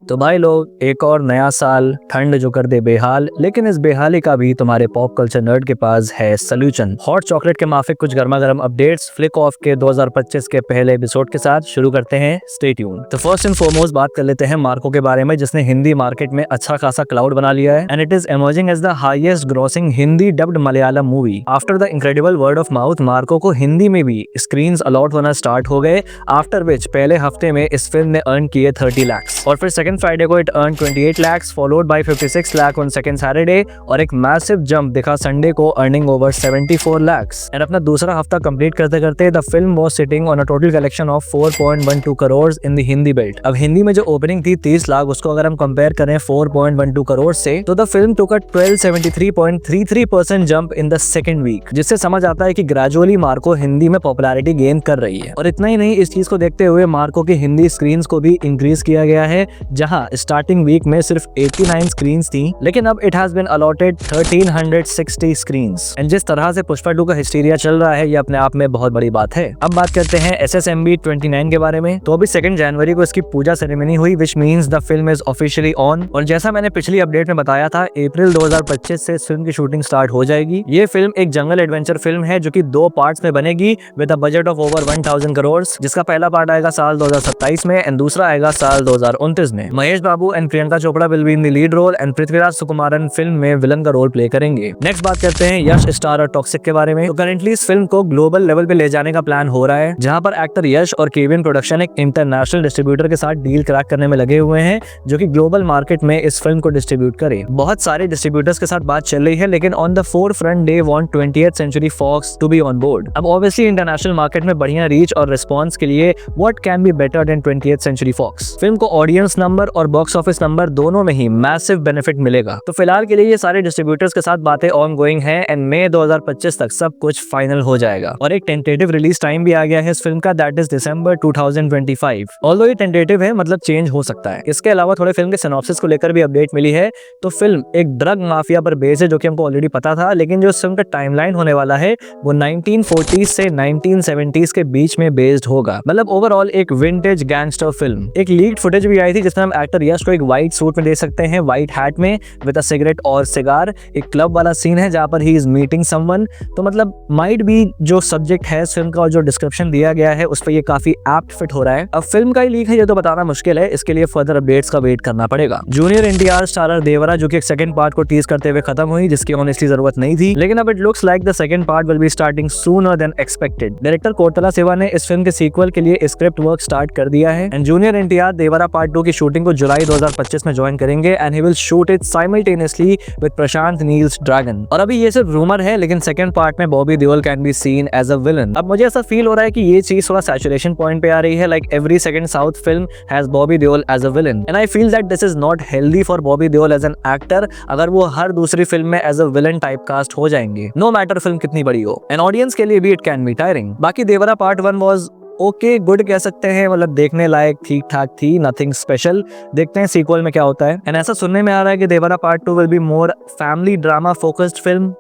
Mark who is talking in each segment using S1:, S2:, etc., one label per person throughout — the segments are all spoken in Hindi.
S1: तो भाई लोग, एक और नया साल, ठंड जो कर दे बेहाल, लेकिन इस बेहाली का भी तुम्हारे पॉप कल्चर नर्ड के पास है सॉल्यूशन। हॉट चॉकलेट के माफिक कुछ गर्मा गर्म अपडेट्स फ्लिक ऑफ के 2025 के पहले एपिसोड के साथ शुरू करते हैं। Stay tune. तो फर्स्ट एंड फॉरमोस्ट बात कर लेते हैं मार्को के बारे में, जिसने हिंदी मार्केट में अच्छा खासा क्लाउड बना लिया है and it is emerging as the highest grossing Hindi dubbed Malayalam movie. After the incredible word of mouth, Marco को हिंदी में भी स्क्रीन अलॉट होना स्टार्ट हो गए, आफ्टर विच पहले हफ्ते में इस फिल्म ने अर्न किए 30 लाख और फिर सेकंड फ्राइडे को it earn 28 lakh followed by 56 lakh on second Saturday और एक मैसिव जंप दिखा संडे को अर्निंग ओवर 74 लाख एंड अपना दूसरा हफ्ता कंप्लीट करते करते the film was sitting on a total collection of 4.12 crore in the Hindi belt. अब हिंदी में जो ओपनिंग थी 30 लाख, उसको अगर हम कंपेयर करें 4.12 करोड़ से, तो the film took a 1273.33% jump in the second week, जिससे समझ आता है कि ग्रेजुअली मार्को हिंदी में पॉपुलैरिटी गेन कर रही है। और इतना ही नहीं, इस चीज को देखते हुए मार्को की हिंदी स्क्रीन्स को भी इंक्रीज किया गया है, जहां स्टार्टिंग वीक में सिर्फ 89 स्क्रीन्स थी, लेकिन अब it has been allotted 1360 screens. And जिस तरह से पुष्पा 2 का हिस्टीरिया चल रहा है, ये अपने आप में बहुत बड़ी बात है। अब बात करते हैं SSMB 29 के बारे में। तो अभी 2 जनवरी को इसकी पूजा सेरेमनी हुई, which means the film is officially on. और जैसा मैंने पिछली अपडेट में बताया था, अप्रैल 2025 से इस फिल्म की शूटिंग स्टार्ट हो जाएगी। ये फिल्म एक जंगल एडवेंचर फिल्म है जो कि 2 पार्ट्स में बनेगी with a budget of over 1000 crore, जिसका पहला पार्ट आएगा साल 2027 में एंड दूसरा आएगा साल 2029 में। Mahesh Babu and Priyanka Chopra will be in the lead role and Prithviraj Sukumaran film में विलन का रोल प्ले करेंगे। नेक्स्ट बात करते हैं यश स्टार और टॉक्सिक के बारे में। तो करेंटली इस फिल्म को ग्लोबल लेवल पे ले जाने का प्लान हो रहा है, जहां पर एक्टर यश और केविन प्रोडक्शन एक इंटरनेशनल डिस्ट्रीब्यूटर के साथ डील क्रैक करने में लगे हुए हैं, जो कि ग्लोबल मार्केट में इस फिल्म को डिस्ट्रीब्यूट करे। बहुत सारे डिस्ट्रीब्यूटर्स के साथ बात चल रही है, लेकिन on the forefront they want 20th century Fox to be on board. अब ऑब्वियसली इंटरनेशनल मार्केट में बढ़िया रीच और रिस्पॉन्स के लिए what can be better than 20th century Fox. Film को ऑडियंस नंबर और बॉक्स ऑफिस नंबर दोनों में ही मैसिव बेनिफिट मिलेगा। तो फिलहाल के लिए ये सारे डिस्ट्रीब्यूटर्स के साथ बातें ऑन गोइंग है एंड मई 2025 तक सब कुछ फाइनल हो जाएगा। और एक टेंटेटिव रिलीज टाइम भी आ गया है इस फिल्म का, दैट इज दिसंबर 2025। ऑल्दो ये टेंटेटिव है, मतलब चेंज हो सकता है। इसके अलावा थोड़े फिल्म के सिनॉप्सिस को लेकर भी अपडेट मिली है। तो फिल्म एक ड्रग माफिया पर बेस है, जो कि हमको ऑलरेडी पता था, लेकिन जो फिल्म का टाइमलाइन होने वाला है वो 1940s से 1970s के बीच में बेस्ड होगा। मतलब ओवरऑल एक विंटेज गैंगस्टर फिल्म। एक लीक्ड फुटेज भी आई थी जिसमें हम एक्टर यश को एक व्हाइट सूट में देख सकते हैं, व्हाइट हैट में विद अ सिगरेट और सिगार। एक क्लब वाला सीन है जहां पर ही इज मीटिंग समवन। तो मतलब माइट भी जो सब्जेक्ट है इस फिल्म का और जो डिस्क्रिप्शन दिया गया है उस पर ये काफी एप्ट फिट हो रहा है। अब फिल्म का ही लीक है, ये तो बताना मुश्किल है, इसके लिए फर्दर अपडेट्स का वेट करना पड़ेगा। जूनियर NTR स्टारर देवरा जो कि एक सेकंड पार्ट को टीज करते हुए खत्म हुई, जिसकी ऑनेस्टली जरूरत नहीं थी, लेकिन अब it looks like the second part will be starting sooner than expected. Director Kotla सेवा ने इस फिल्म के सीक्वल के लिए स्क्रिप्ट वर्क स्टार्ट कर दिया है and junior NTR Devara part 2 की शूटिंग को जुलाई 2025 में ज्वाइन करेंगे and he will shoot it simultaneously with Prashanth Neel's Dragon. और अभी ये सिर्फ रूमर है, लेकिन सेकंड पार्ट में Bobby Deol can be seen as a villain. अब मुझे ऐसा फील हो रहा है कि ये चीज थोड़ा सैचुरेशन पॉइंट पे आ रही है, like every second south film has Bobby Deol as a villain and I feel that this is not healthy for Bobby Deol as an actor, अगर वो हर दूसरी फिल्म में as a villain type cast हो जाएंगे, नो मैटर फिल्म कितनी बड़ी हो। एंड ऑडियंस के लिए भी इट कैन बी टायरिंग। बाकी देवरा पार्ट 1 वाज ओके गुड कह सकते हैं, मतलब देखने लायक ठीक ठाक थी, नथिंग स्पेशल। देखते हैं सीक्वल में क्या होता है। एंड ऐसा सुनने में आ रहा है कि Devara part 2 will be more family drama focused film.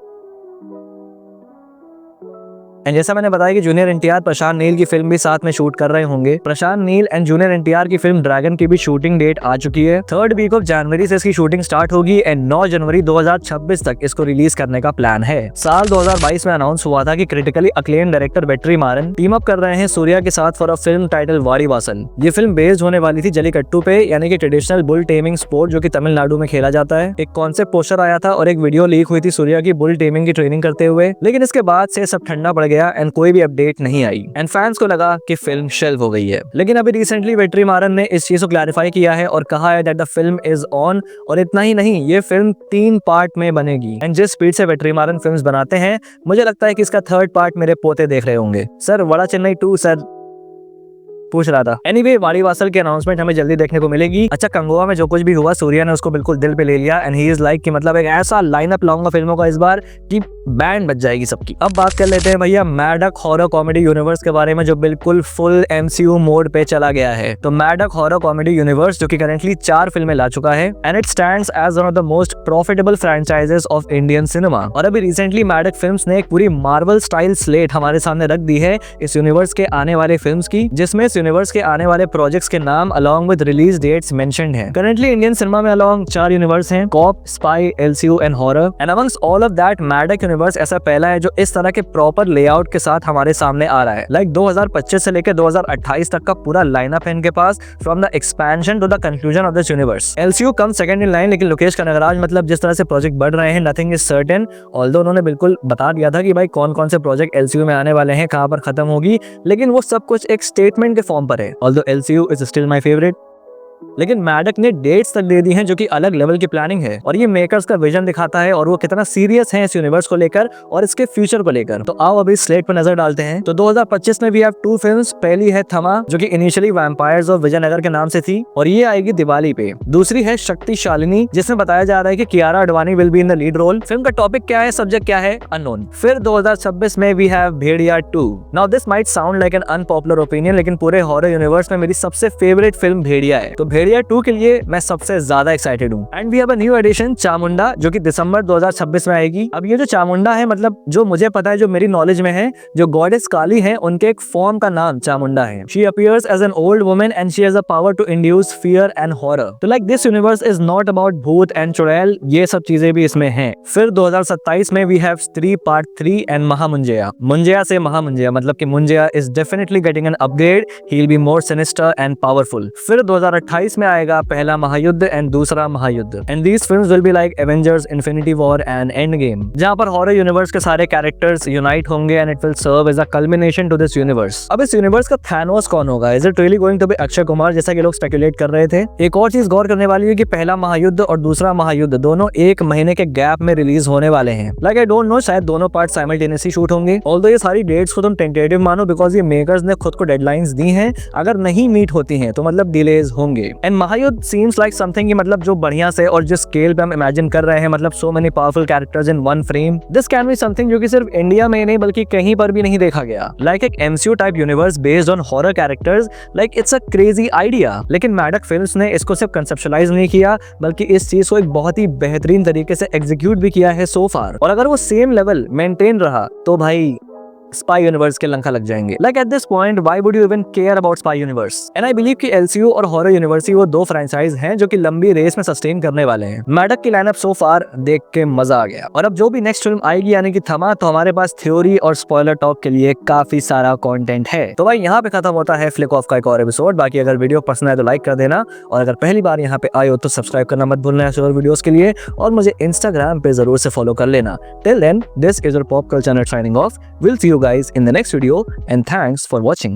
S1: And जैसा मैंने बताया कि जूनियर NTR प्रशांत नील की फिल्म भी साथ में शूट कर रहे होंगे। Prashanth Neel and junior NTR की फिल्म ड्रैगन की भी शूटिंग डेट आ चुकी है। 3rd वीक ऑफ जनवरी से इसकी शूटिंग स्टार्ट होगी एंड 9 जनवरी 2026 तक इसको रिलीज करने का प्लान है। साल 2022 में अनाउंस हुआ था कि critically acclaimed director Vetrimaaran team up कर रहे हैं सूर्या के साथ फॉर अ फिल्म टाइटल वारीवासन। ये फिल्म बेस्ड होने वाली थी जलीकट्टू पे, यानी कि ट्रेडिशनल बुल टेमिंग स्पोर्ट जो कि तमिलनाडु में खेला जाता है। एक कॉन्सेप्ट पोस्टर आया था और एक वीडियो लीक हुई थी सूर्या की बुल टेमिंग की ट्रेनिंग करते हुए, लेकिन इसके बाद से सब ठंडा पड़ गया एंड कोई भी अपडेट नहीं आई एंड फैंस को लगा कि फिल्म शेल्व हो गई है। लेकिन अभी रिसेंटली वेट्रीमारन ने इस चीज को क्लैरिफाई किया है और कहा है that the film is on. और इतना ही नहीं, ये फिल्म 3 पार्ट में बनेगी एंड जिस स्पीड से वेट्रीमारन फिल्म्स बनाते हैं, मुझे लगता है कि इसका 3rd पार्ट मेरे पोते देख रहे होंगे। सर वड़ा चेन्नई 2 सर पूछ रहा था। एनीवे, वारीवासल की अनाउंसमेंट हमें जल्दी देखने को मिलेगी। अच्छा, कंगोआ में जो कुछ भी हुआ, सूर्या ने उसको बिल्कुल दिल पे ले लिया एंड ही इज लाइक कि मतलब एक ऐसा लाइनअप लाऊंगा फिल्मों का इस बार कि बैंड बज जाएगी सबकी। अब बात कर लेते हैं भैया मैडक हॉरर कॉमेडी यूनिवर्स के बारे में, जो बिल्कुल फुल MCU मोड पे चला गया है। तो मैडक हॉरर कॉमेडी यूनिवर्स जो कि करेंटली 4 फिल्में ला चुका है and it stands as one of the most profitable franchises of Indian cinema. और अभी रिसेंटली मैडक फिल्म्स ने एक पूरी मार्वल स्टाइल स्लेट हमारे सामने रख दी है इस यूनिवर्स के आने वाले फिल्म्स की, जिसमें इस यूनिवर्स के आने वाले प्रोजेक्ट्स के नाम along with release dates mentioned हैं। करंटली इंडियन सिनेमा में अलॉन्ग 4 यूनिवर्स हैं, cop, spy, LCU and horror. And amongst all of that Maddock universe ऐसा पहला है जो इस तरह के प्रॉपर लेआउट के साथ हमारे सामने आ रहा है। लाइक 2025 से लेकर 2028 तक का पूरा लाइनअप है इनके पास, from the expansion to the conclusion of this universe. LCU come second in line, लेकिन लोकेश कनगराज मतलब जिस तरह से प्रोजेक्ट बढ़ रहे हैं, नथिंग इज सर्टेन। ऑल्दो उन्होंने बिल्कुल बता दिया था कि भाई कौन कौन से प्रोजेक्ट LCU में आने वाले हैं, कहां पर खत्म होगी, लेकिन वो सब कुछ एक स्टेटमेंट के फॉर्म पर है। Although LCU is still my favourite, लेकिन मैडक ने डेट्स तक दे दी हैं जो कि अलग लेवल की प्लानिंग है, और ये मेकर्स का विजन दिखाता है और वो कितना सीरियस है इस यूनिवर्स को लेकर और इसके फ्यूचर को लेकर। तो आओ अभी स्लेट पर नजर डालते हैं। तो 2025 में भी हैव 2 फिल्म्स। पहली है थमा, जो कि इनिशियली वैम्पायर्स ऑफ विजयनगर के नाम से थी और ये आएगी दिवाली पे। दूसरी है शक्तिशालिनी, जिसमें बताया जा रहा है कि Kiara Advani will be in the lead role. Film का टॉपिक क्या है, सब्जेक्ट क्या है, अननोन। फिर 2026 में we have Bhediya 2। Now this might sound like an unpopular opinion, लेकिन पूरे हॉरर यूनिवर्स में मेरी सबसे फेवरेट फिल्म भेड़िया है। तो भेड़िया 2 के लिए मैं सबसे ज्यादा एक्साइटेड हूँ। And we have a new addition Chamunda, जो कि दिसंबर 2026 में आएगी। अब ये जो चामुंडा है, मतलब जो मुझे पता है, जो मेरी नॉलेज में है, जो गॉडेस काली है, उनके एक फॉर्म का नाम चामुंडा है। She appears as an old woman and she has a power to induce fear and horror. तो like this universe is not about bhoot and chudail, ये सब चीजें भी इसमें हैं। फिर 2027 में we have Stree part 3 and Mahamunjya. Munjya से महामुंजिया, मतलब कि Munjya is definitely getting an upgrade, he will be more sinister and powerful. फिर 2028 में आएगा Pehla Mahayudh and Doosra Mahayudh. And these films will be like Avengers, Infinity War and endgame, जहां पर हॉरर यूनिवर्स के सारे कैरेक्टर्स यूनाइट होंगे and it will serve as a culmination to this universe. अब इस यूनिवर्स का थैनोस कौन होगा? Is it really going to be Akshay Kumar, जैसा कि लोग स्पेकुलेट कर रहे थे? एक और चीज गौर करने वाली है कि पहला महायुद्ध और दूसरा महायुद्ध दोनों 1 महीने के गैप में रिलीज होने वाले हैं। लाइक आई डोंट नो, शायद दोनों पार्ट साइमल्टेनियसली शूट होंगे। ऑल्दो ये सारी डेट्स को तुम टेंटेटिव मानो, बिकॉज ये मेकर्स ने खुद को डेडलाइंस दी हैं, अगर नहीं मीट होती हैं तो मतलब डिलेज होंगे। एंड महायुद्ध सीम्स लाइक समथिंग, मतलब जो बढ़िया से और जिस स्केल पे हम इमेजिन कर रहे हैं, मतलब so many powerful characters in one frame, this can be something जो कि सिर्फ इंडिया में नहीं बल्कि कहीं पर भी नहीं देखा गया। लाइक एक MCU type universe based on horror characters, like it's a crazy idea. लेकिन मैडक फिल्म्स ने इसको सिर्फ कंसेप्चुअलाइज नहीं किया, बल्कि इस चीज को एक बहुत ही बेहतरीन तरीके से एग्जीक्यूट भी किया है सो फार। और अगर वो सेम लेवल मेंटेन रहा तो भाई स्पाई यूनिवर्स के लंका लग जाएंगे। Like at this point why would you even care about spy universe? And I believe कि LCU और हॉरर यूनिवर्स ही वो 2 फ्रेंचाइज हैं जो कि लंबी रेस में सस्टेन करने वाले हैं। मैडक की लाइनअप सो फार देख के मजा आ गया। और अब जो भी नेक्स्ट फिल्म आएगी यानी कि थमा, तो हमारे पास थ्योरी और स्पॉइलर टॉक के लिए काफी सारा कंटेंट है। तो भाई यहाँ पे खत्म होता है फ्लिक ऑफ का एक और एपिसोड। बाकी अगर वीडियो पसंद आए तो लाइक कर देना, और अगर पहली बार यहाँ पे आए हो तो सब्सक्राइब करना मत भूलना ऐसे और वीडियोस के लिए, और मुझे इंस्टाग्राम पे जरूर से फॉलो कर लेना। Till then, this is your pop culture signing off. We'll see you guys in the next video, and thanks for watching.